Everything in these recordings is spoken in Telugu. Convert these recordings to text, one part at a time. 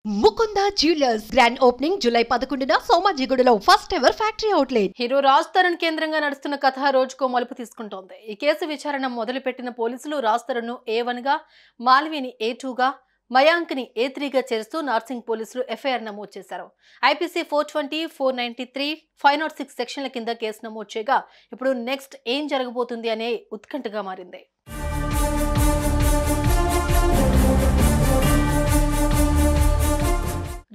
Mukunda jewellers grand opening July 11న సోమాజిగూడలో first ever factory outlet. Hero Raj Tarun కేంద్రంగా నడుస్తున్న కథ రోజుకో మలుపు తీసుకుంటోంది. ఈ కేసు విచారణ మొదలుపెట్టిన పోలీసులు రాజ్ తరుణ్ ను A1 గా, మాల్విని A2 గా, మయాంక్ ని A3 గా చేరుస్తూ నార్సింగ్ పోలీసులు ఎఫ్ఐఆర్ నమోదు చేశారు. ఐపీసీ 420, 493, 506 సెక్షన్ల కింద కేసు నమోదు చేయగా ఇప్పుడు నెక్స్ట్ ఏం జరగబోతుంది అనే ఉత్కంఠగా మారింది.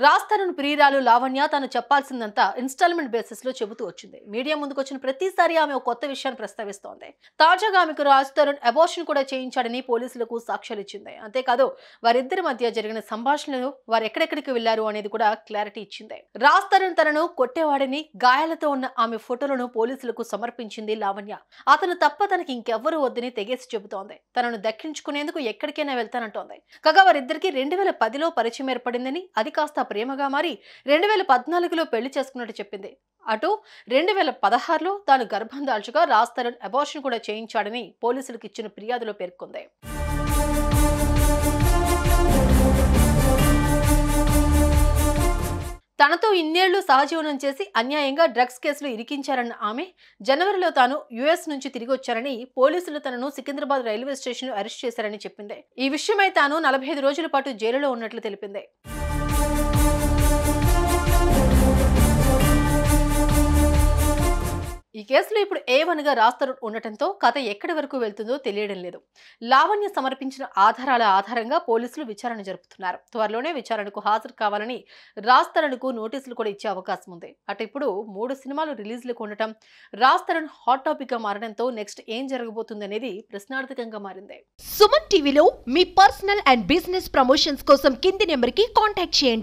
రాజ్ తరుణ్ ప్రియురాలు లావణ్య తాను చెప్పాల్సిందంతా ఇన్స్టాల్మెంట్ బేసిస్ లో చెబుతూ వచ్చింది. మీడియా ముందుకు వచ్చిన ప్రతిసారి ఆమె ఒక కొత్త విషయాన్ని ప్రస్తావిస్తోంది. తాజాగా ఆమెకు రాజ్ తరుణ్ అబార్షన్ కూడా చేయించాడని పోలీసులకు సాక్ష్యాలు ఇచ్చింది. అంతేకాదు వారిద్దరి మధ్య జరిగిన సంభాషణలు, వారు ఎక్కడెక్కడికి వెళ్లారు అనేది కూడా క్లారిటీ ఇచ్చింది. రాజ్ తరుణ్ తనను కొట్టేవాడని, గాయాలతో ఉన్న ఆమె ఫోటోలను పోలీసులకు సమర్పించింది లావణ్య. అతను తప్ప తనకి ఇంకెవ్వరూ వద్దని తెగేసి చెబుతోంది. తనను దక్కించుకునేందుకు ఎక్కడికైనా వెళ్తానంటోంది. కాగా వారిద్దరికి 2010లో పరిచయం ఏర్పడిందని, అది కాస్త ప్రేమగా మారి 2014లో పెళ్లి చేసుకున్నట్టు చెప్పింది. అటు 2016లో తాను గర్భం దాల్చగా రాజ్ తరుణ్ అబార్షన్ కూడా చేయించాడని పోలీసులకు ఇచ్చిన ఫిర్యాదులో పేర్కొంది. తనతో ఇన్నేళ్లు సహజీవనం చేసి అన్యాయంగా డ్రగ్స్ కేసులు ఇరికించారన్న ఆమె జనవరిలో తాను US నుంచి తిరిగి వచ్చారని, పోలీసులు తనను సికింద్రాబాద్ రైల్వే స్టేషన్ అరెస్ట్ చేశారని చెప్పింది. ఈ విషయమై తాను 45 రోజుల పాటు జైలులో ఉన్నట్లు తెలిపింది. ఈ కేసులో ఇప్పుడు A1 గా రాజ్ తరుణ్ ఉండటంతో కథ ఎక్కడి వరకు వెళ్తుందో తెలియడం లేదు. లావణ్య సమర్పించిన ఆధారాల ఆధారంగా పోలీసులు విచారణ జరుపుతున్నారు. త్వరలోనే విచారణకు హాజరు కావాలని రాజ్ తరుణ్ కు నోటీసులు కూడా ఇచ్చే అవకాశం ఉంది. అటు ఇప్పుడు 3 సినిమాలు రిలీజ్లకు ఉండటం, రాజ్ తరుణ్ హాట్ టాపిక్ గా మారడంతో నెక్స్ట్ ఏం జరగబోతుంది అనేది ప్రశ్నార్థకంగా మారింది. సుమన్ టీవీలో మీ పర్సనల్ అండ్ బిజినెస్ ప్రమోషన్స్ కోసం కింది నెంబర్ కి కాంటాక్ట్ చేయండి.